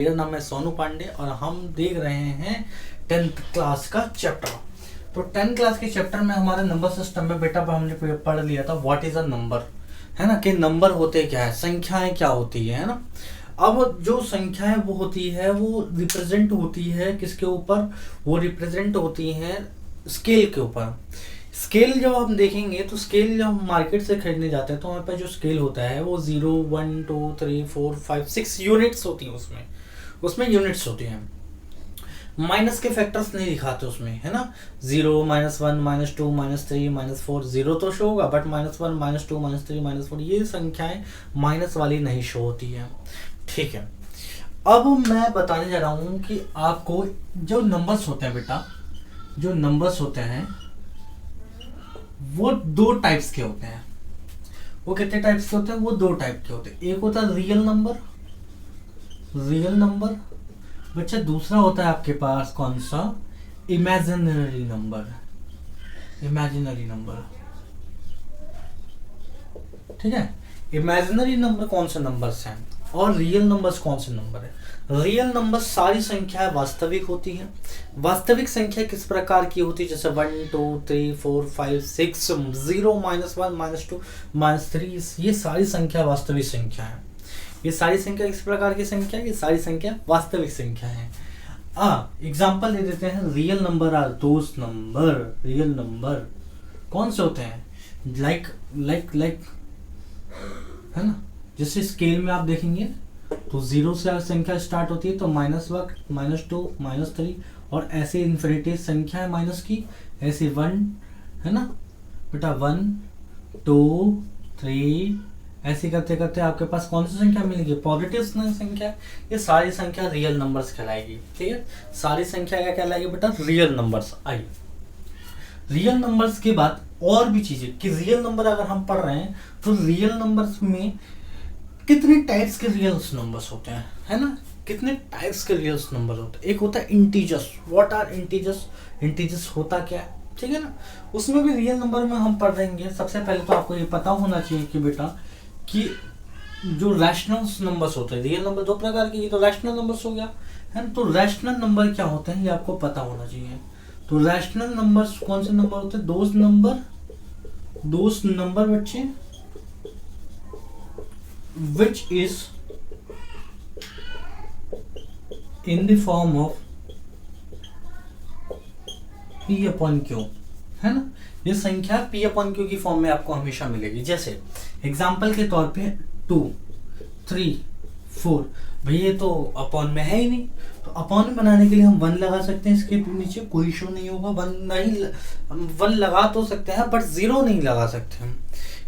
मेरा नाम है सोनू पांडे और हम देख रहे हैं 10th क्लास का चैप्टर। तो 10th क्लास के चैप्टर में हमारे नंबर सिस्टम में बेटा हमने पढ़ लिया था व्हाट इज अ नंबर, है ना, कि नंबर होते क्या है, संख्याएं क्या होती है ना। अब जो संख्याएं वो होती है वो रिप्रेजेंट होती है किसके ऊपर, वो रिप्रेजेंट होती है स्केल के ऊपर। स्केल जब हम देखेंगे तो स्केल जब हम मार्केट से खरीदने जाते हैं तो हमारे पास जो स्केल होता है वो 0 1 2 3 4 5 6 यूनिट्स होती हैं। उसमें यूनिट्स होती हैं, माइनस के फैक्टर्स नहीं दिखाते उसमें, है ना। 0 -1 -2 -3 -4 0 तो शो होगा, बट -1 -2 -3 -4 ये संख्याएं माइनस वाली नहीं शो होती है। ठीक है, अब मैं बताने जा रहा हूं कि आपको जो नंबर्स होते हैं बेटा, जो नंबर्स होते हैं वो दो टाइप्स के होते हैं। वो कितने टाइप्स के होते हैं, वो दो टाइप के होते हैं। एक होता है रियल नंबर बच्चा, दूसरा होता है आपके पास कौन सा, इमेजिनरी नंबर। ठीक है, इमेजिनरी नंबर कौन से नंबर्स हैं और रियल नंबर्स कौन से नंबर है। रियल नंबर सारी संख्याएं वास्तविक होती हैं। वास्तविक संख्या किस प्रकार की होती है, जैसे 1 2 3 4 5 6 0 -1 -2 -3, ये सारी संख्या वास्तविक संख्या है। ये सारी संख्या किस प्रकार की संख्या है, ये सारी संख्या वास्तविक संख्या है। एग्जांपल दे देते हैं। Real number are those number, real number कौन से होते हैं, लाइक है ना। जैसे स्केल में आप देखेंगे तो 0 से संख्या स्टार्ट होती है, तो -1 -2 -3 और ऐसे इन्फिनिटी संख्या है माइनस की, ऐसे 1 है ना बेटा, 1 2 3 ऐसे करते करते आपके पास कौन सी संख्या मिलेगी, पॉजिटिव संख्या। ये सारी संख्या रियल नंबर्स कहलाएगी। ठीक है, सारी संख्या क्या कहलाएगी बेटा, real numbers I. Real numbers के बाद और भी चीजें कि रियल नंबर अगर हम पढ़ रहे हैं तो रियल नंबर्स में कितने टाइप्स के रियल नंबर्स होते हैं, है ना, कितने टाइप्स के रियल नंबर होते हैं। एक होता है integers. What are integers, integers होता क्या है, ठीक है ना। उसमें भी रियल नंबर में हम पढ़ रहेंगे। सबसे पहले तो आपको ये पता होना चाहिए कि बेटा कि जो रैशनल नंबर्स होते हैं, रियल नंबर दो प्रकार के, ये तो रैशनल नंबर्स हो गया, है ना। तो रैशनल नंबर क्या होते हैं ये आपको पता होना चाहिए। तो रैशनल नंबर्स कौन से नंबर होते हैं, दोस्त नंबर बच्चे which is in the form of P upon Q, है ना। ये संख्या P upon Q की फॉर्म में आपको हमेशा मिलेगी। जैसे एग्जाम्पल के तौर पे 2 3 4, भैया ये तो अपॉन में है ही नहीं, तो अपॉन बनाने के लिए हम 1 लगा सकते हैं, इसके नीचे कोई इशू नहीं होगा। 1 लगा तो सकते हैं बट 0 नहीं लगा सकते हम,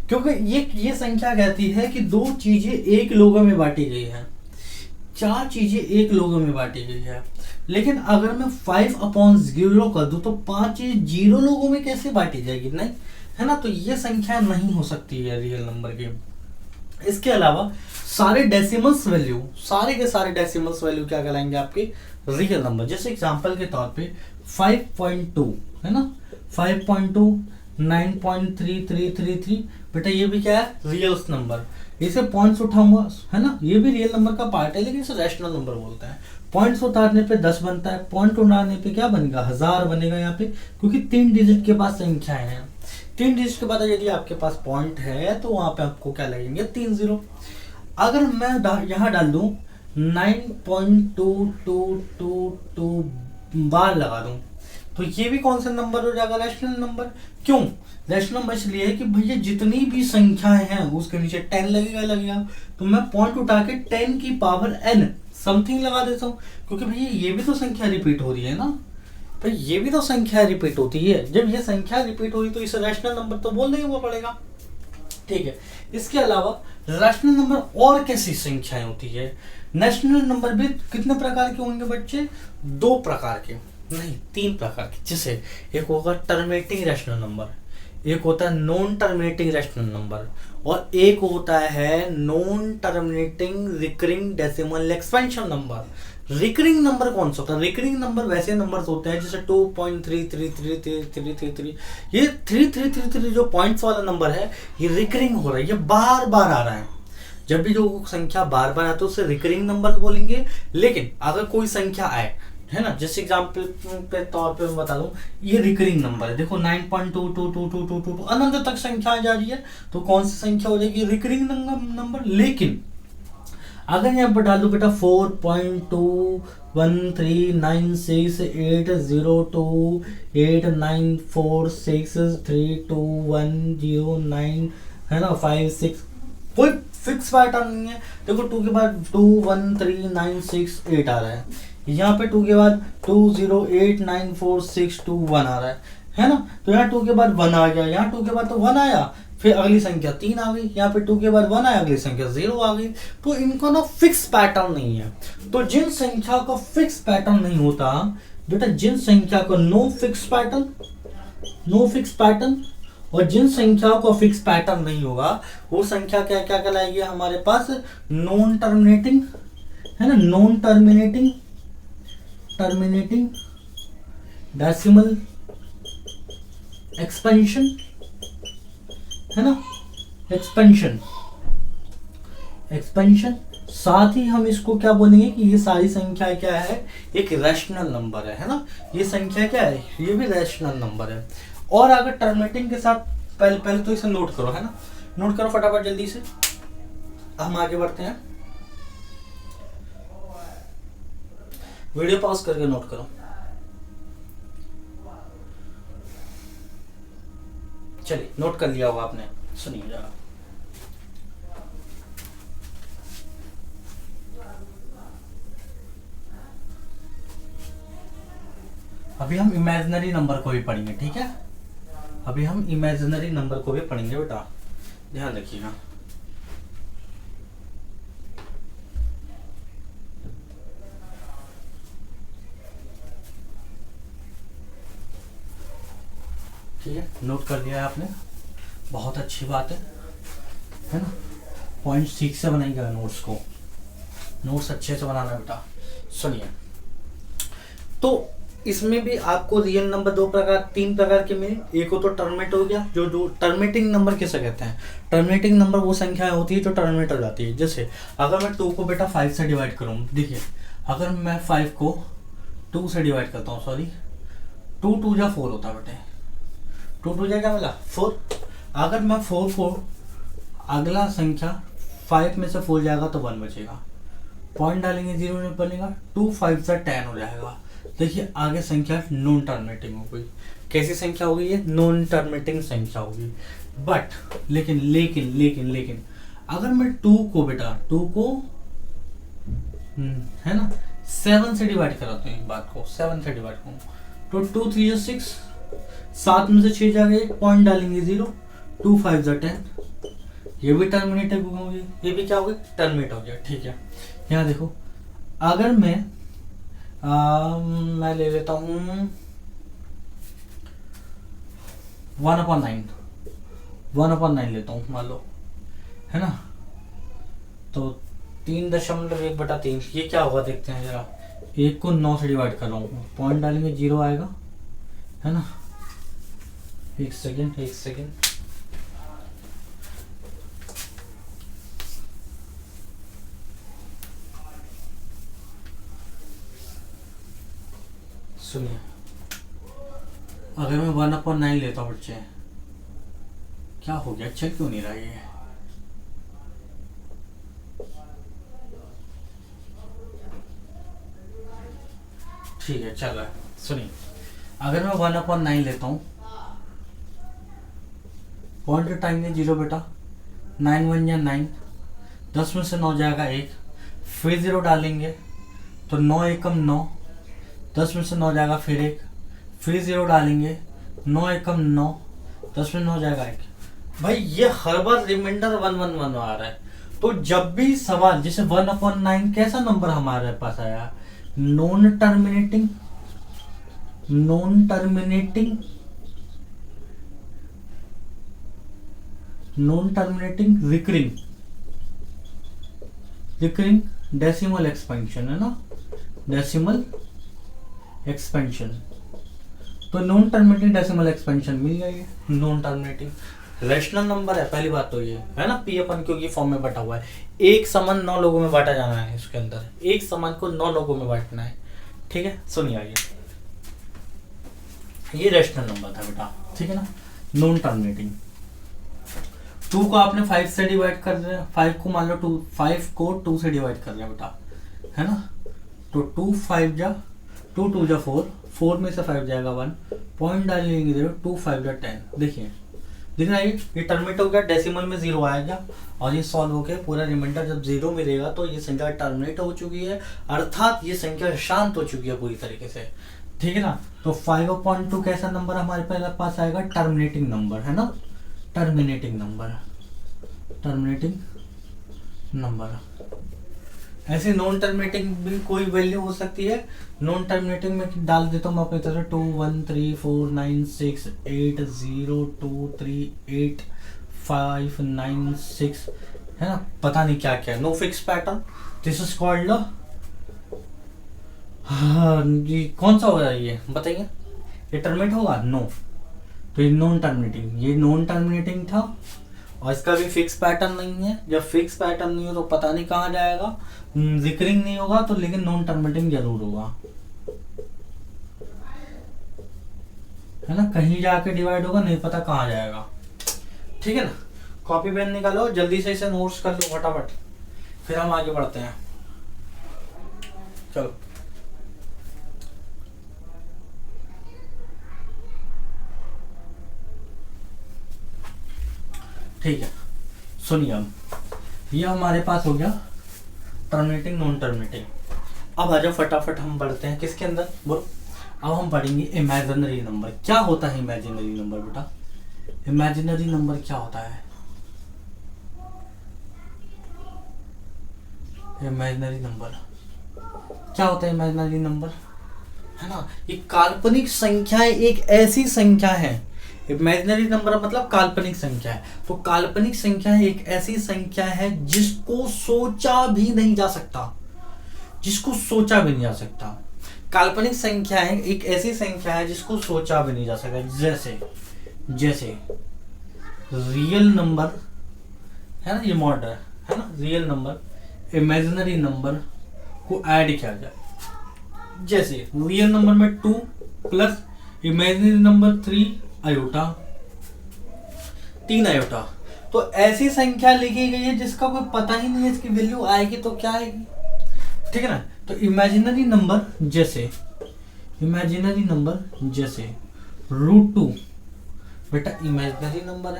क्योंकि ये संख्या कहती है कि दो चीजें एक लोगों में बांटी गई है, 4 चीजें एक लोगों में बांटी गई है। लेकिन अगर मैं 5/0 कर दूं तो 5 चीजें 0 लोगों में कैसे बांटी जाएगी, नहीं, है ना। तो ये संख्या नहीं हो सकती है रियल नंबर की। इसके अलावा सारे डेसिमल्स वैल्यू, सारे के सारे डेसिमल्स वैल्यू क्या कहलाएंगे आपके, रियल नंबर। जैसे एग्जांपल के तौर पे 5.2 है ना, 5.2 9.3333, बेटा ये भी क्या है, रियल नंबर। इसे पॉइंट्स उठाऊंगा, है ना, ये भी रियल नंबर का पार्ट है, लेकिन इसे रैशनल नंबर बोलते हैं। पॉइंट्स उतारने पे 10 बनता है, पॉइंट उठाने पे क्या बनेगा, 1000 बनेगा यहाँ पे, क्योंकि 3 डिजिट के पास संख्याएं हैं। 3 डिजिट के बाद यदि आपके पास पॉइंट है तो वहां पे आपको क्या लगेंगे, 3 0। अगर मैं यहाँ डाल दूं 9.2222 बार लगा दूं तो ये भी कौन सा नंबर हो जाएगा, रैशनल नंबर। क्यों रैशनल नंबर, इसलिए कि भैया जितनी भी संख्याएं हैं उसके नीचे 10 लगेगा, तो मैं पॉइंट उठा के 10 की पावर n समथिंग लगा देता हूँ, क्योंकि भैया ये भी तो संख्या रिपीट हो रही है ना, तो ये भी तो संख्या रिपीट होती है। जब ये संख्या रिपीट हुई तो इसे रैशनल नंबर तो बोलना ही पड़ेगा। ठीक है, इसके अलावा रैशनल नंबर और कैसी संख्याएं होती है। नेशनल नंबर भी कितने प्रकार के होंगे बच्चे, 2 प्रकार के नहीं 3 प्रकार के। जैसे एक होगा टर्मिनेटिंग रैशनल नंबर, एक होता है नॉन टर्मिनेटिंग रैशनल नंबर, और एक होता है non terminating recurring decimal expansion number. Recurring number कौन सा होता है, रिकरिंग नंबर वैसे नंबर्स होते हैं जैसे 2.333333, ये 3333 जो पॉइंट्स वाला नंबर है ये रिकरिंग हो रहा है, ये बार बार आ रहा है। जब भी जो संख्या बार बार आए तो उसे रिकरिंग नंबर बोलेंगे। लेकिन अगर कोई संख्या आए, है ना, जैसे एग्जाम्पल के तौर पे मैं बता दूं, ये रिकरिंग नंबर है, देखो 9.222222 अनंत तक संख्या जा रही है, तो कौन सी संख्या हो जाएगी, रिकरिंग नंबर। लेकिन अगर यहाँ पर डालू बेटा 4.213968289463210 है ना 56, कोई फिक्स पैटर्न नहीं है। देखो 2 के बाद 21396 8 आ रहा है, यहाँ पे 2 के बाद 2089461 आ रहा है ना, तो यहाँ 2 के बाद 1 आ गया, यहाँ 2 के बाद तो 1 आया, फिर अगली संख्या 3 आ गई, यहाँ पे 2 के बाद 1 आया, अगली संख्या 0 आ गई। तो इनका ना फिक्स पैटर्न नहीं है। तो जिन संख्या का फिक्स पैटर्न नहीं होता बेटा, जिन संख्या का नो फिक्स पैटर्न और जिन संख्याओं का फिक्स पैटर्न नहीं होगा, वो संख्या क्या क्या कहलाएगी हमारे पास, नॉन टर्मिनेटिंग, है ना, नॉन टर्मिनेटिंग डेसिमल एक्सपेंशन, है ना, एक्सपेंशन। साथ ही हम इसको क्या बोलेंगे कि ये सारी संख्या क्या है, एक रैशनल नंबर है ना, ये संख्या क्या है, ये भी रैशनल नंबर है। और अगर टर्मिनेटिंग के साथ पहले तो इसे नोट करो, है ना, नोट करो फटाफट जल्दी से, हम आगे बढ़ते हैं, वीडियो पॉज करके नोट करो। चलिए नोट कर लिया होगा आपने, सुनिए जरा। अभी हम इमेजिनरी नंबर को भी पढ़ेंगे, ठीक है, अभी हम इमेजिनरी नंबर को भी पढ़ेंगे बेटा, ध्यान रखिएगा। ठीक है, नोट कर लिया है आपने, बहुत अच्छी बात है ना। पॉइंट 6 से बनाएंगे नोट्स को, नोट्स अच्छे से बनाना बेटा। सुनिए, तो इसमें भी आपको रियल नंबर तीन प्रकार के मिले। एक हो तो टर्मिनेट हो गया, जो टर्मिनेटिंग नंबर किसे कहते हैं, टर्मिनेटिंग नंबर वो संख्या होती है जो टर्मिनेट हो जाती है। जैसे अगर मैं 2 को बेटा 5 से डिवाइड करूँ, देखिए अगर मैं 5 को 2 से डिवाइड करता हूँ, सॉरी 2 2 जा 4 होता है बेटे, 2 2 जा क्या मिला 4। अगर मैं 4 को अगला संख्या 5 में से 4 जाएगा तो 1 बचेगा, पॉइंट डालेंगे 0 में बनेगा, 2 5 से 10 हो जाएगा। देखिए आगे संख्या नॉन टर्मिनेटिंग हो गई। कैसी संख्या हो गई है, नॉन टर्मिनेटिंग संख्या हो गई। बट लेकिन अगर मैं 2 को बेटा 2 को है ना 7 से डिवाइड कराता हूँ, एक बात को 7 से डिवाइड करूँ तो 2 3 6, 7 में से 6 जाएगा, पॉइंट डालेंगे 0, 2 5 जा 10, ये भी टर्मिनेटिव हो गई, ये भी क्या हो गया, टर्मिनेट हो गया। ठीक है, यहाँ देखो अगर मैं ले लेता हूँ 1/9 लेता हूँ मान लो, है ना, तो 3.1/3, ये क्या होगा देखते हैं जरा। 1 को 9 से डिवाइड कर रहा हूँ, पॉइंट डालेंगे 0 आएगा, है ना, एक सेकेंड सुनिए, अगर मैं 1/9 लेता हूँ बच्चे, क्या हो गया, चल क्यों नहीं रहा ये, ठीक है चल रहा है। सुनिए, अगर मैं 1/9 लेता हूँ, पॉइंट टाइम 0 बेटा, 9 1 या 9, 10 में से 9 जाएगा 1, फिर 0 डालेंगे तो 9 एकम 9, 10 में से 9 जाएगा फिर 1, फिर 0 डालेंगे, 9 एकम 9, 10 में 9 जाएगा 1। भाई ये हर बार रिमाइंडर 1 1 1 आ रहा है। तो जब भी सवाल जैसे 1/9 कैसा नंबर हमारे पास आया, non terminating recurring decimal expansion, है ना, डेसिमल एक्सपेंशन। तो नॉन टर्मिनेटिंग डेसिमल एक्सपेंशन मिल गया, ये नॉन टर्मिनेटिंग रैशनल नंबर है, पहली बात तो ये है ना, पी अपन क्यू की फॉर्म में बटा हुआ है, एक समान 9 लोगों में बांटा जाना है, इसके अंदर एक समान को 9 लोगों में बांटना है, ठीक है। सुनिए आइए, ये रैशनल नंबर था बेटा, ठीक है ना। नॉन टर्मिनेटिंग, 2 को आपने 5 से डिवाइड कर रहे हैं, 5 को मान लो 2, 5 को 2 से डिवाइड कर रहे हैं बेटा, है ना। तो 2 5 जा 2 2 जा 4, 4 में से 5 जाएगा 1, पॉइंट डाल लेंगे 0, 2 5 जा 10। देखिए दिख रहा है, ये टर्मिनेट हो गया, डेसिमल में 0 आएगा और ये सॉल्व हो गया, पूरा रिमाइंडर जब 0 मिलेगा तो ये संख्या टर्मिनेट हो चुकी है, अर्थात ये संख्या शांत हो चुकी है पूरी तरीके से, ठीक है ना। तो 5/2 कैसा नंबर हमारे पास आएगा, टर्मिनेटिंग नंबर, है ना, टर्मिनेटिंग नंबर, टर्मिनेटिंग नंबर। ऐसे नॉन टर्मिनेटिंग भी कोई वैल्यू हो सकती है, नॉन टर्मिनेटिंग में डाल देता हूँ मैं अपनी तरफ 2 1 3 4 9 6 8 0 2 3 8 5 9 6, है ना, पता नहीं क्या क्या, no fix pattern, this is called, हाँ जी, कौन सा होगा ये बताइए, ये टर्मिनेट होगा, नो, तो ये नॉन टर्मिनेटिंग, ये नॉन टर्मिनेटिंग था और इसका भी फिक्स पैटर्न नहीं है। जब फिक्स पैटर्न नहीं हो तो पता नहीं कहाँ जाएगा, जिक्रिंग नहीं होगा तो, लेकिन नॉन टर्मिनेटिंग जरूर होगा, है ना, कहीं जाके डिवाइड होगा, नहीं पता कहाँ जाएगा, ठीक है ना। कॉपी पेन निकालो, जल्दी से इसे नोट्स कर लो फटाफट, फिर हम आगे बढ़ते हैं, चलो। ठीक है, सुनिए, अब ये हमारे पास हो गया टर्मिनेटिंग नॉन टर्मिनेटिंग। अब आ जाओ फटाफट हम बढ़ते हैं किसके अंदर, बोलो। अब हम पढ़ेंगे इमेजिनरी नंबर। क्या होता है इमेजिनरी नंबर बेटा, इमेजिनरी नंबर क्या होता है, इमेजिनरी नंबर क्या होता है, इमेजिनरी नंबर, है ना, ये काल्पनिक संख्या एक ऐसी संख्या है, इमेजिनरी नंबर मतलब काल्पनिक संख्या है, तो काल्पनिक संख्या एक ऐसी संख्या है जिसको सोचा भी नहीं जा सकता, जिसको सोचा भी नहीं जा सकता। काल्पनिक संख्या है एक ऐसी संख्या है जिसको सोचा भी नहीं जा सकता, जैसे जैसे रियल नंबर है ना, ये मॉडल है ना, रियल नंबर इमेजिनरी नंबर को ऐड किया जाए, जैसे रियल नंबर में 2 plus imaginary number 3 iota, 3 iota, तो ऐसी संख्या लिखी गई है जिसका कोई पता ही नहीं है इसकी वैल्यू आएगी तो क्या आएगी, ठीक है ना। तो इमेजिनरी नंबर जैसे √2 बेटा इमेजिनरी नंबर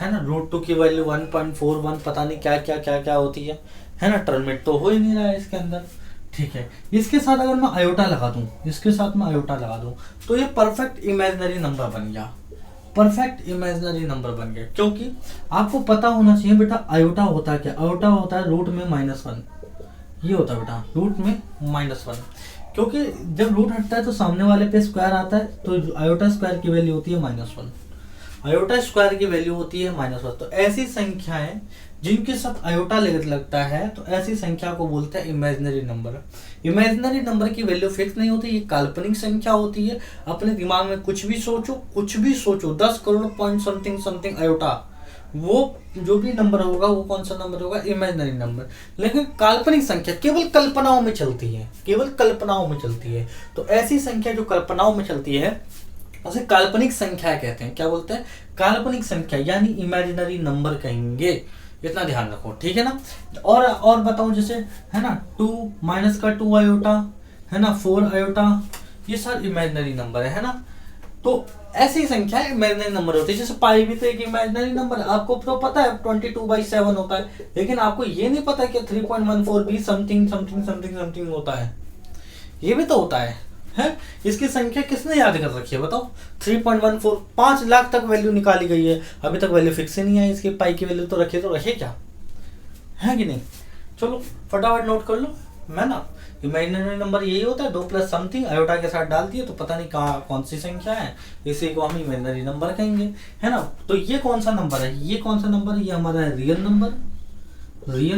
है ना, √2 की वैल्यू 1.41 पता नहीं क्या क्या क्या क्या होती है ना, टर्मिनेट तो हो ही नहीं रहा है इसके अंदर, ठीक है। इसके साथ अगर मैं आयोटा लगा दूं, इसके साथ मैं आयोटा लगा दूं तो ये परफेक्ट इमेजिनरी नंबर बन गया, परफेक्ट इमेजिनरी नंबर बन गया, क्योंकि आपको पता होना चाहिए बेटा आयोटा होता है क्या, आयोटा होता है रूट में -1, ये होता है बेटा रूट में -1, क्योंकि जब रूट हटता है तो सामने वाले पे स्क्वायर आता है, तो आयोटा स्क्वायर की वैल्यू होती है -1, आयोटा स्क्वायर की वैल्यू होती है -1। तो ऐसी संख्याएं जिनके साथ आयोटा लगता है तो ऐसी संख्या को बोलते हैं इमेजिनरी नंबर। इमेजिनरी नंबर की वैल्यू फिक्स नहीं होती, ये काल्पनिक संख्या होती है, अपने दिमाग में कुछ भी सोचो 10 crore point something something iota, वो जो भी नंबर होगा वो कौन सा नंबर होगा, इमेजिनरी नंबर। लेकिन काल्पनिक संख्या केवल कल्पनाओं में चलती है, केवल कल्पनाओं में चलती है, तो ऐसी संख्या जो कल्पनाओं में चलती है उसे काल्पनिक संख्या कहते हैं। क्या बोलते हैं, काल्पनिक संख्या, यानी इमेजिनरी नंबर कहेंगे, इतना ध्यान रखो, ठीक है ना। और बताओ, जैसे है ना 2 माइनस का 2 आयोटा, है ना 4 आयोटा, ये सारे इमेजिनरी नंबर है ना। तो ऐसी संख्या इमेजिनरी नंबर होती है, जैसे पाई भी तो एक इमेजिनरी नंबर है, आपको तो पता है 22/7 होता है, लेकिन आपको ये नहीं पता कि 3.14 भी समथिंग समथिंग समथिंग समथिंग होता है, ये भी तो होता है। इसकी संख्या किसने याद कर रखी है बताओ, 3.14, 5 लाख तक वैल्यू निकाली गई है, अभी तक वैल्यू फिक्स ही नहीं है इसकी, पाई की वैल्यू तो रखे क्या, है कि नहीं। चलो फटाफट नोट कर लो, मैं ना इमेजिनरी नंबर यही होता है 2 प्लस समथिंग आयोटा के साथ डाल दिए तो पता नहीं कहाँ कौन सी संख्या है, इसी को हम इमेजिनरी नंबर कहेंगे, है ना। तो ये कौन सा नंबर है, ये कौन सा नंबर है, ये हमारा है रियल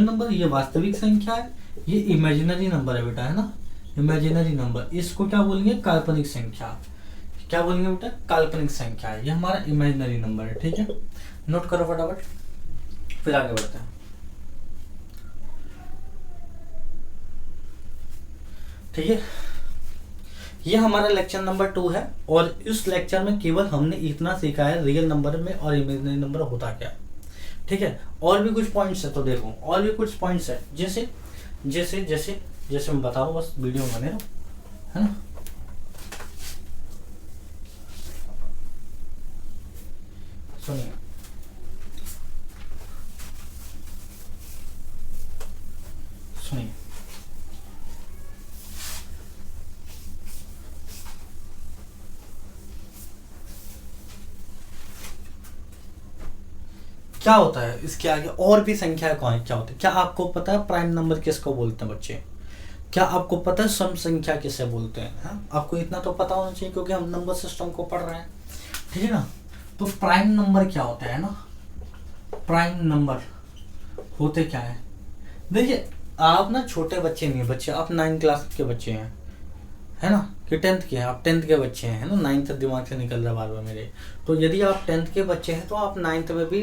नंबर, ये वास्तविक संख्या है, ये इमेजिनरी नंबर है बेटा, है ना, इमेजिनरी नंबर। इसको क्या बोलेंगे, काल्पनिक संख्या, क्या बोलेंगे बेटा, काल्पनिक संख्या है, ये हमारा इमेजिनरी नंबर है, ठीक है। नोट करो फटाफट, फिर आगे बढ़ते हैं। ठीक है, ये हमारा लेक्चर नंबर 2 है और इस लेक्चर में केवल हमने इतना सीखा है रियल नंबर में और इमेजिनरी नंबर होता क्या है। ठीक है, और भी कुछ पॉइंट्स है तो देखो, और भी कुछ पॉइंट्स है, जैसे जैसे जैसे जैसे मैं बता रहा हूँ, बस वीडियो में बने रहो, है ना। सुनिए, सुनिए, क्या होता है इसके आगे और भी संख्या कौन क्या होती है। क्या आपको पता है प्राइम नंबर किसको बोलते हैं बच्चे? क्या आपको पता है सम संख्या किसे बोलते हैं? हाँ, आपको इतना तो पता होना चाहिए क्योंकि हम नंबर सिस्टम को पढ़ रहे हैं। ठीक है ना। तो प्राइम नंबर क्या होता है ना, प्राइम नंबर होते क्या है। देखिए, आप ना छोटे बच्चे नहीं, बच्चे आप 9 क्लास के बच्चे हैं, है ना, कि 10th के हैं, आप 10th के बच्चे हैं, है ना, 9th दिमाग से निकल रहा बार बार मेरे। तो यदि आप 10th के बच्चे हैं तो आप 9th में भी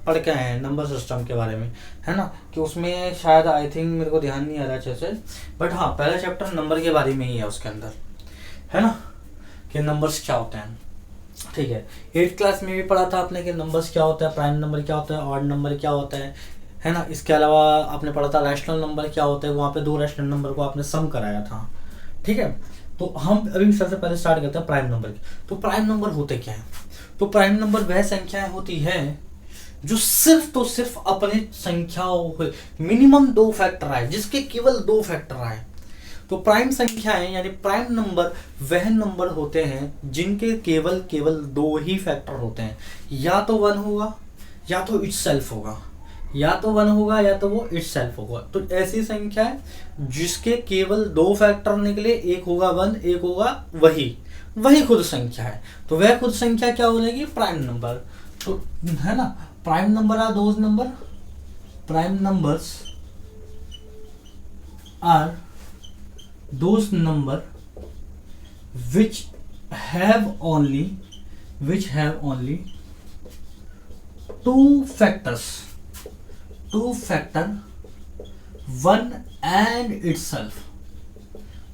पढ़ के आए हैं नंबर सिस्टम के बारे में, है ना, कि उसमें शायद आई थिंक मेरे को ध्यान नहीं आ रहा अच्छे से, बट हाँ पहला चैप्टर नंबर के बारे में ही है उसके अंदर, है ना, कि नंबर्स क्या होते हैं। ठीक है, 8th क्लास में भी पढ़ा था आपने कि नंबर्स क्या होता है, प्राइम नंबर क्या होता है, ऑड नंबर क्या होता है ना। इसके अलावा आपने पढ़ा था रैशनल नंबर क्या होता है, वहाँ पे 2 रैशनल नंबर को आपने सम कराया था। ठीक है, तो हम अभी सबसे पहले स्टार्ट करते हैं प्राइम नंबर की। तो प्राइम नंबर होते क्या है? तो प्राइम नंबर वह संख्याएं होती है जो सिर्फ तो सिर्फ अपने संख्याओं मिनिमम 2 फैक्टर आए, जिसके केवल 2 फैक्टर आए। तो प्राइम संख्याएं यानी प्राइम नंबर वह नंबर होते हैं जिनके केवल केवल 2 ही फैक्टर होते हैं, या तो 1 होगा या तो इटसेल्फ होगा, या तो 1 होगा या तो वो इटसेल्फ होगा। तो ऐसी संख्या है जिसके केवल 2 फैक्टर निकले, एक होगा 1 एक होगा वही खुद संख्या है। तो वह खुद संख्या क्या हो जाएगी? Prime number. तो है ना, prime number are those number, prime numbers are those number which have only 2 factors, 1 and itself।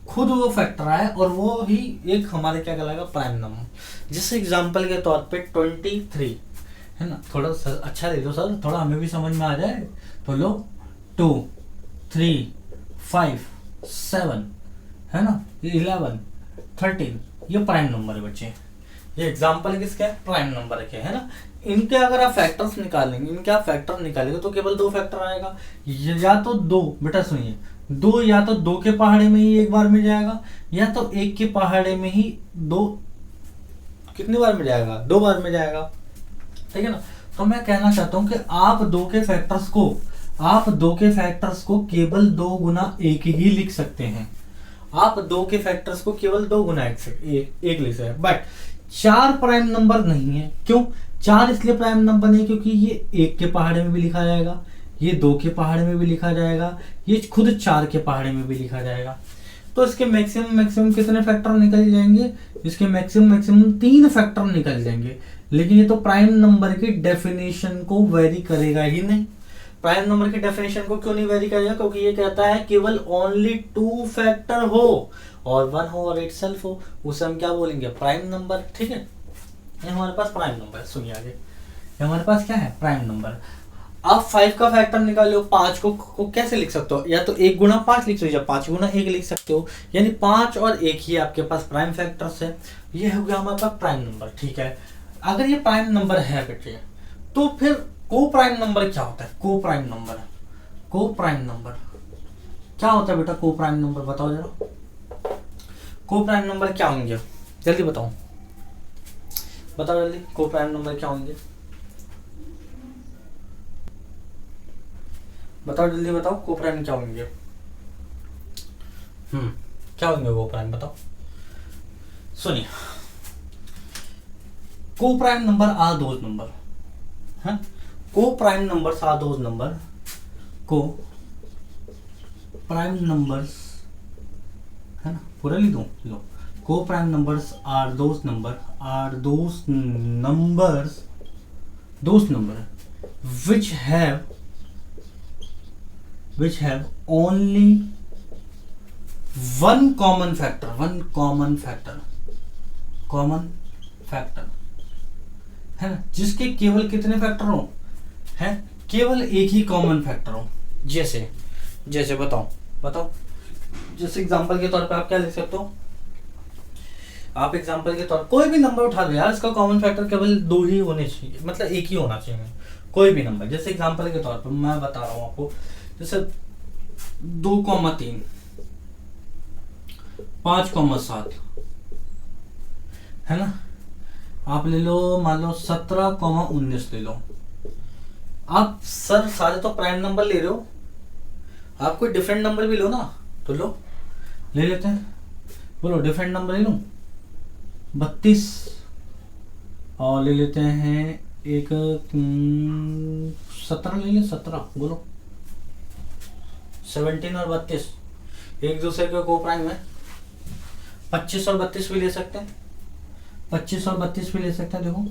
खुद वो फैक्टर आए और वो ही एक हमारे क्या कहलाएगा? Prime number. जैसे एग्जांपल के तौर पे 23, है ना, थोड़ा सा अच्छा दे दो सर, थोड़ा हमें भी समझ में आ जाए। तो लो 2 3 5 7, है ना, 11 13, ये प्राइम नंबर है बच्चे। ये एग्जांपल किसके है? प्राइम नंबर के, है ना। इनके अगर आप फैक्टर्स निकालेंगे, इनके आप फैक्टर निकालेंगे तो केवल 2 फैक्टर आएगा, या तो 2, बेटा सुनिए, 2 या तो 2 के पहाड़े में ही एक बार मिल जाएगा, या तो 1 के पहाड़े में ही 2 कितनी बार मिल जाएगा? 2 बार मिल जाएगा। ठीक है ना। तो मैं कहना चाहता हूं कि आप 2 के फैक्टर्स को केवल 2 गुना 1 ही लिख सकते हैं। आप 2 के फैक्टर्स को केवल 2 गुना 1 लिख सकते हैं, बट 4 प्राइम नंबर नहीं है। क्यों 4 इसलिए प्राइम नंबर नहीं? क्योंकि ये 1 के पहाड़े में भी लिखा जाएगा, ये 2 के पहाड़े में भी लिखा जाएगा, ये खुद 4 के पहाड़े में भी लिखा जाएगा। तो इसके मैक्सिमम कितने फैक्टर निकल जाएंगे? इसके मैक्सिमम 3 फैक्टर निकल जाएंगे। लेकिन ये तो प्राइम नंबर की डेफिनेशन को वेरी करेगा ही नहीं। प्राइम नंबर की डेफिनेशन को क्यों नहीं वेरी करेगा? क्योंकि ये कहता है केवल ओनली 2 फैक्टर हो और 1 हो और इटसेल्फ हो, उसे हम क्या बोलेंगे? Prime number. ठीक है, ये हमारे पास प्राइम नंबर है। सुनिए आगे, ये हमारे पास क्या है? Prime number. आप 5 का फैक्टर निकालो, 5 को कैसे लिख सकते हो? या तो 1 गुना 5 लिख सकते हो, 5 गुना 1 लिख सकते हो, यानी 5 और 1 ही आपके पास प्राइम फैक्टर्स है। ये हो गया हमारे पास प्राइम नंबर। ठीक है, अगर ये प्राइम नंबर है बेटे, तो फिर को प्राइम नंबर क्या होता है? को प्राइम नंबर क्या होता है बेटा? को प्राइम नंबर बताओ जरा, को प्राइम नंबर क्या होंगे? जल्दी बताओ जल्दी, को प्राइम नंबर क्या होंगे? बताओ जल्दी बताओ, को प्राइम क्या होंगे? क्या होंगे को प्राइम? बताओ। सुनिए, coprime number are those number, है coprime numbers are those number, coprime numbers, है ना, पूरा लिख दो, लो, coprime numbers are those numbers दोस्त number which have only one common factor है ना, जिसके केवल कितने फैक्टर हो, है केवल एक ही कॉमन फैक्टर हो। जैसे बताओ जैसे एग्जांपल के तौर पे आप क्या लिख सकते हो, आप एग्जांपल के तौर कोई भी नंबर उठा लो यार, इसका कॉमन फैक्टर केवल 2 ही होने चाहिए, मतलब एक ही होना चाहिए कोई भी नंबर। जैसे एग्जांपल के तौर पे मैं बता रहा हूँ आपको, जैसे 2,3 5,7 है ना, आप ले लो मान लो 17,19 ले लो। आप सर सारे तो प्राइम नंबर ले रहे हो, आप कोई डिफरेंट नंबर भी लो ना, तो लो ले लेते हैं, बोलो डिफरेंट नंबर ले लूं 32 और ले लेते हैं एक 17 ले लें 17, बोलो 17 और 32 एक दूसरे के को प्राइम है। 25 और 32 भी ले सकते हैं, 25 और 32 भी ले सकते हैं। देखो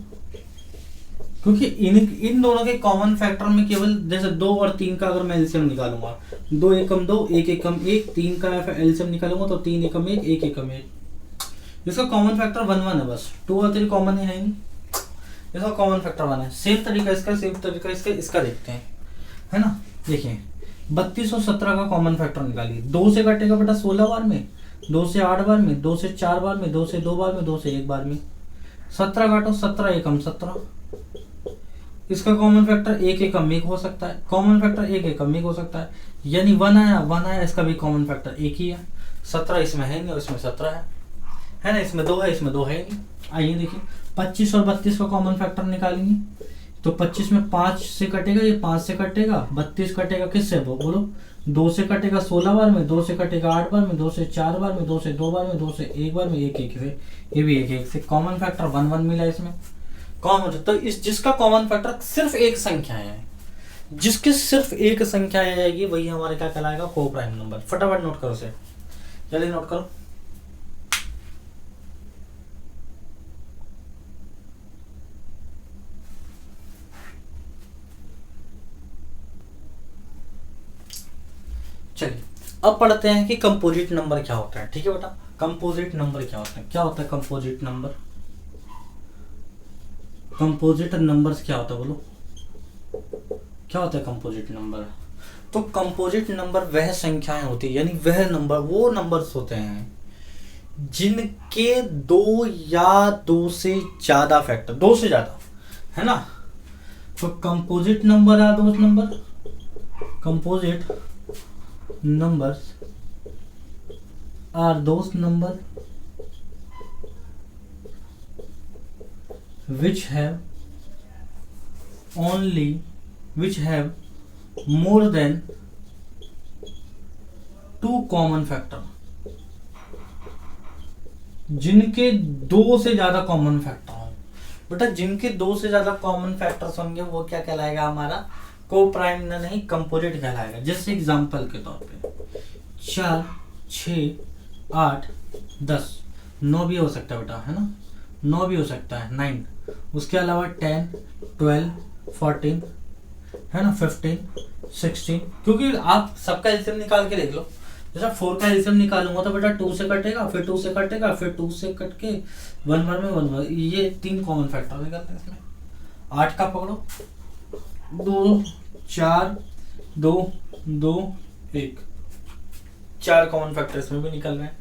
क्योंकि इन दोनों के कॉमन फैक्टर में केवल जैसे 2 और 3 का अगर मैं एलसीएम निकालूंगा, 2 एकम 2 1 एकम 1, 3 का एलसीएम निकालूंगा तो 3 एकम 1 1 एकम 1, इसका कॉमन फैक्टर 1 1 है बस, 2 और 3 कॉमन ही है नहीं, इसका कॉमन फैक्टर 1 है। सेम तरीका इसका देखते हैं, है ना। देखिए 32 और 17 का कॉमन फैक्टर निकालिए, 2 से कटेगा बेटा 16 बार में, 2 से 8 बार में, 2 से 4 बार में, 2 से 2 बार में, 2 से 1 बार में। 17 काटो 17 एकम 17, इसका कॉमन फैक्टर 1 एकम 1 हो सकता है, कॉमन फैक्टर 1 एकम 1 हो सकता है, यानी 1 आया, इसका भी कॉमन फैक्टर 1 ही है। 17 इसमें है नहीं और इसमें 17 है ना, इसमें 2 है इसमें 2 है नहीं। आइए देखिए 25 और 32 का कॉमन फैक्टर निकालेंगे, तो 25 में 5 से कटेगा, ये 5 से कटेगा, 32 कटेगा किससे बोलो, 2 से कटेगा 16 बार में, 2 से कटेगा 8 बार में, 2 से 4 बार में, 2 से 2 बार में, 2 से 1 बार में, 1 1 से, ये भी 1 1 से, कॉमन फैक्टर 1 1 मिला इसमें कॉमन। तो इस जिसका कॉमन फैक्टर सिर्फ एक संख्या है, जिसकी सिर्फ एक संख्या आएगी वही हमारे क्या कहलाएगा, को प्राइम नंबर। फटाफट नोट करो से, जल्दी नोट करो। चलिए अब पढ़ते हैं कि कंपोजिट नंबर क्या होता है। ठीक है बेटा, कंपोजिट नंबर क्या होता है, क्या होता है कंपोजिट नंबर, कंपोजिट नंबर्स क्या होता है बोलो, क्या होता है कंपोजिट नंबर। तो कंपोजिट नंबर वह संख्याएं होती है, यानी वह नंबर, वो नंबर्स होते हैं जिनके 2 या 2 से ज्यादा फैक्टर, 2 से ज्यादा, है ना। तो कंपोजिट नंबर आर दोस्त number, composite numbers are those number which have more than 2 common factor, जिनके 2 से ज्यादा कॉमन फैक्टर हो। बेटा जिनके 2 से ज्यादा कॉमन फैक्टर्स होंगे वो क्या कहलाएगा, हमारा को प्राइम नहीं कंपोजिट कहलाएगा। जैसे एग्जांपल के तौर पे 4 6 8 10, 9 भी हो सकता है बेटा, है ना, 9 भी हो सकता है, 9, उसके अलावा 10 12 14 है ना, 15 16, क्योंकि आप सबका एलसीएम निकाल के देख लो। जैसा 4 का एलसीएम निकालूंगा तो बेटा 2 से कटेगा, फिर 2 से कटेगा, फिर 2 से कट के 1 बार में 1 बार, ये 3 कॉमन फैक्टर निकलते हैं इसमें। 8 का पकड़ो 2 4 2 2 1, 4 कॉमन फैक्टर इसमें भी निकल रहे हैं।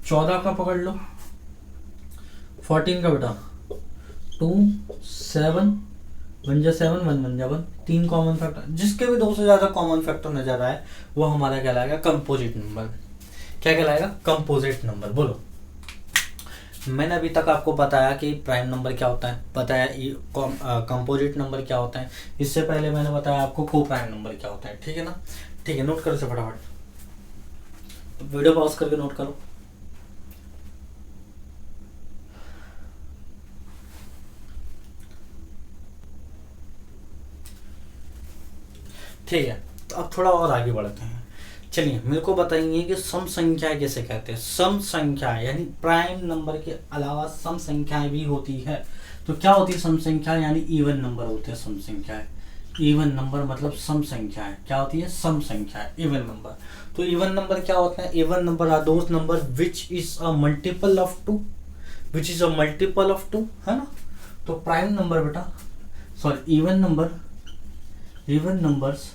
14 का पकड़ लो, 14 का बेटा 2 7 1 जा 7 1 1 जा 1, 3 कॉमन फैक्टर। जिसके भी 2 से ज्यादा कॉमन फैक्टर नजर आए वो हमारा कहलाएगा कंपोजिट नंबर। क्या कहलाएगा, कंपोजिट नंबर। बोलो, मैंने अभी तक आपको बताया कि प्राइम नंबर क्या होता है, बताया कंपोजिट नंबर क्या होता है, इससे पहले मैंने बताया आपको को प्राइम नंबर क्या होता है। ठीक है ना, ठीक है, नोट करो से फटाफट, तो वीडियो पॉज करके नोट करो। ठीक है, तो अब थोड़ा और आगे बढ़ते हैं। चलिए मेरे को बताइए कि सम संख्या किसे कहते हैं। सम संख्या यानी प्राइम नंबर के अलावा सम संख्याएं भी होती है। तो क्या होती है सम संख्या, यानी इवन नंबर होते हैं सम संख्याएं। इवन नंबर मतलब सम संख्या है, क्या होती है सम संख्या है, इवन नंबर। तो इवन नंबर क्या होता है, even number are those number which is a multiple of two, which is a multiple of two, है ना। तो प्राइम नंबर बेटा, sorry even number, even numbers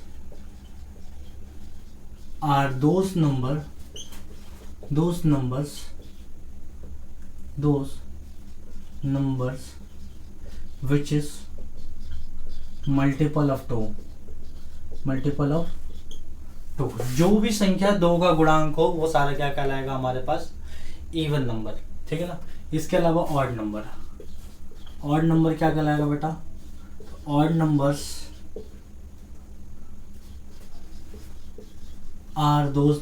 are those number, those numbers, those numbers which is multiple of 2, multiple of 2। जो भी संख्या 2 का गुणांक हो वो सारा क्या कहलाएगा हमारे पास, इवन नंबर, ठीक है ना। इसके अलावा ऑड नंबर, ऑड नंबर क्या कहलाएगा बेटा, odd numbers are those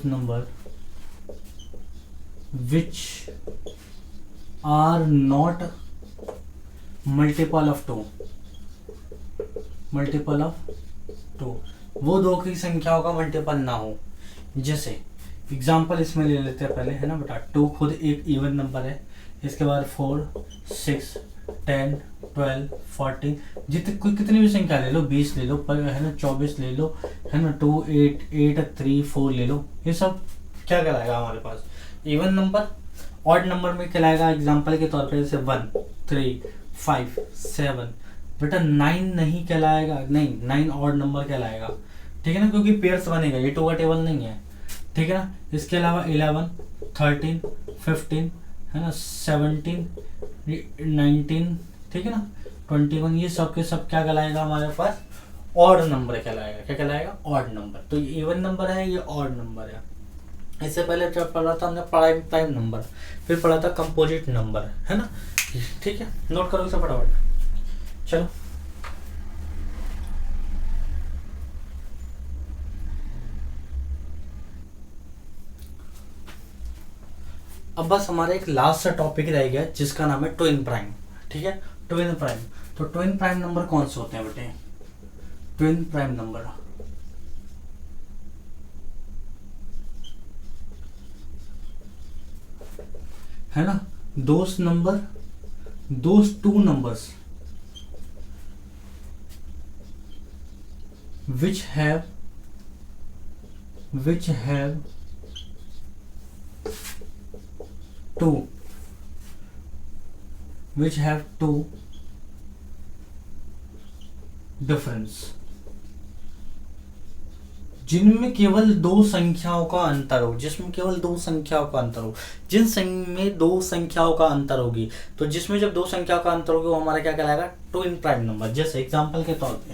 number which are not multiple of 2, multiple of 2, वो 2 की संख्याओं का मल्टीपल ना हो। जैसे एग्जाम्पल इसमें ले लेते हैं पहले, है ना बेटा। 2 खुद एक इवन नंबर है, इसके बाद 4, 6, 10, 12, 14, जितने कोई कितनी भी संख्या ले लो, 20 ले लो, पर है ना 24 ले लो, है ना 2, 8, 8, 3, 4 ले लो, ये सब क्या कहलाएगा हमारे पास, इवन नंबर। ऑड नंबर में कहलाएगा एग्जांपल के तौर पे जैसे 1, 3, 5, 7, बेटा 9 नहीं कहलाएगा, नहीं 9 ऑड नंबर कहलाएगा, ठीक है ना, क्योंकि पेयर्स बनेगा, ये 2 का टेबल नहीं है, ठीक है ना। इसके अलावा 11, 13, 15, है ना 17, 19, ठीक है ना 21, ये सब के सब क्या कहलाएगा हमारे पास, ऑड नंबर कहलाएगा। क्या कहलाएगा, ऑड नंबर। तो ये इवन नंबर है, ये ऑड नंबर है। इससे पहले जब पढ़ा था हमने प्राइम नंबर, फिर पढ़ा था कंपोजिट नंबर, है ना, ठीक है। नोट करो इसे फटाफट, चलो। अब बस हमारा एक लास्ट सा टॉपिक रह गया जिसका नाम है ट्विन प्राइम, ठीक है, ट्विन प्राइम। तो ट्विन प्राइम नंबर कौन से होते हैं बेटे, ट्विन प्राइम नंबर है ना, दोस number, those 2 numbers which have 2 difference, जिनमें केवल 2 संख्याओं का अंतर हो, जिसमें केवल 2 संख्याओं का अंतर हो, जिन में 2 संख्याओं का अंतर होगी, तो जिसमें जब 2 संख्याओं का अंतर होगी वो हमारा क्या कहलाएगा, ट्विन प्राइम नंबर। जैसे एग्जांपल के तौर पे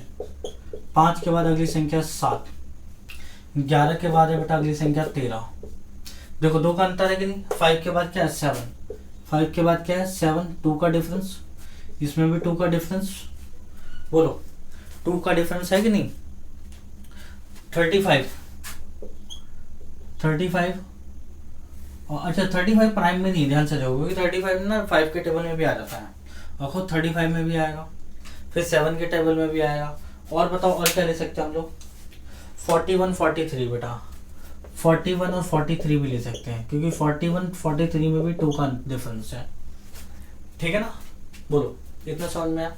5 के बाद अगली संख्या 7, 11 के बाद है बेटा अगली संख्या 13, देखो 2 का अंतर है कि नहीं। 5 के बाद क्या है 7, 5 के बाद क्या है 7, 2 का डिफरेंस, इसमें भी 2 का डिफरेंस, बोलो 2 का डिफरेंस है कि नहीं। 35 और अच्छा 35 प्राइम में नहीं, ध्यान से जाओ, क्योंकि 35 ना 5 के टेबल में भी आ जाता है, और खुद 35 में भी आएगा, फिर 7 के टेबल में भी आएगा। और बताओ और क्या ले सकते हैं हम लोग, 41, 43 बेटा, 41 और 43 भी ले सकते हैं, क्योंकि 41, 43 में भी 2 का डिफरेंस है, ठीक है ना। बोलो इतना समझ में आया,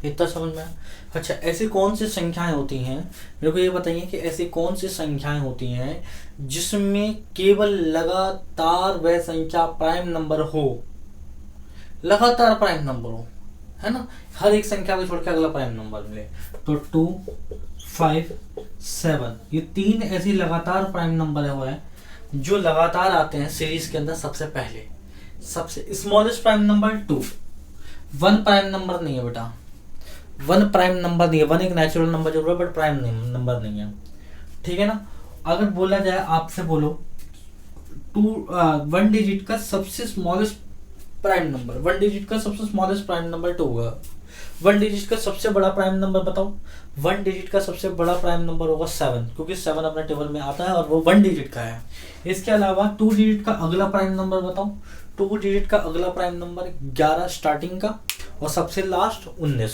इतना समझ में आया। अच्छा, ऐसी कौन सी संख्याएं होती हैं, मेरे को ये बताइए कि ऐसी कौन सी संख्याएं होती हैं जिसमें केवल लगातार वह संख्या प्राइम नंबर हो, लगातार प्राइम नंबर हो, है ना, हर एक संख्या को छोड़ के अगला प्राइम नंबर मिले। तो 2, 5, 7 ये 3 ऐसी लगातार प्राइम नंबर है जो लगातार आते हैं सीरीज के अंदर। सबसे पहले सबसे smallest prime number 2, 1 prime number नहीं है बेटा, 1 प्राइम नंबर नहीं है, 1 एक नेचुरल नंबर जरूर है बट प्राइम नंबर नहीं है, ठीक है ना। अगर बोला जाए आपसे, बोलो 1 डिजिट का सबसे स्मॉलेस्ट प्राइम नंबर, 1 डिजिट का सबसे स्मॉलेस्ट प्राइम नंबर 2 होगा। 1 डिजिट का सबसे बड़ा प्राइम नंबर बताओ, 1 डिजिट का सबसे बड़ा प्राइम नंबर होगा 7, क्योंकि 7 अपने टेबल में आता है और वो 1 डिजिट का है। इसके अलावा 2 डिजिट का अगला प्राइम नंबर बताओ, 2 डिजिट का अगला प्राइम नंबर 11 स्टार्टिंग का, और सबसे लास्ट 19,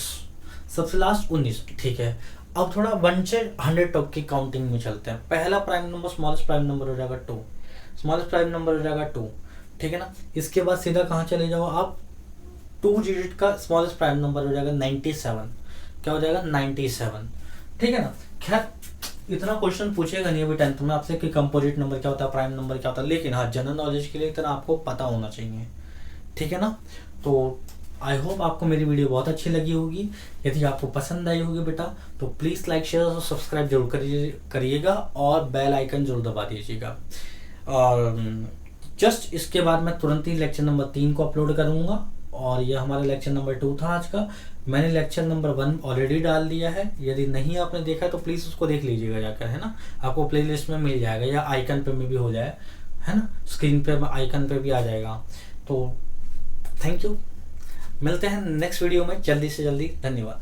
सबसे लास्ट 19, ठीक है। अब थोड़ा 1 से 100 तक की काउंटिंग में चलते हैं। पहला prime number smallest prime number हो जाएगा 2, स्मॉलेस्ट प्राइम नंबर हो जाएगा 2, ठीक है ना। इसके बाद सीधा कहाँ चले जाओ आप, 2 डिजिट का स्मॉलेस्ट प्राइम नंबर हो जाएगा 97। क्या हो जाएगा 97, ठीक है ना। खैर इतना क्वेश्चन पूछेगा नहीं अभी 10th में आपसे कि कंपोजिट नंबर क्या होता है, प्राइम नंबर क्या होता है, लेकिन हाँ जनरल नॉलेज के लिए इतना आपको पता होना चाहिए, ठीक है ना। तो आई होप आपको मेरी वीडियो बहुत अच्छी लगी होगी। यदि आपको पसंद आई होगी बेटा तो प्लीज़ लाइक शेयर और सब्सक्राइब जरूर करिएगा और बेल आइकन जरूर दबा दीजिएगा। और जस्ट इसके बाद मैं तुरंत ही लेक्चर नंबर 3 को अपलोड करूँगा और यह हमारा लेक्चर नंबर 2 था आज का। मैंने लेक्चर नंबर 1 ऑलरेडी डाल दिया है, यदि नहीं आपने देखा तो प्लीज़ उसको देख लीजिएगा जाकर, है ना। आपको प्लेलिस्ट में मिल जाएगा या आइकन पे में भी हो जाए, है ना, स्क्रीन पे आइकन पे भी आ जाएगा। तो थैंक यू, मिलते हैं नेक्स्ट वीडियो में जल्दी से जल्दी। धन्यवाद।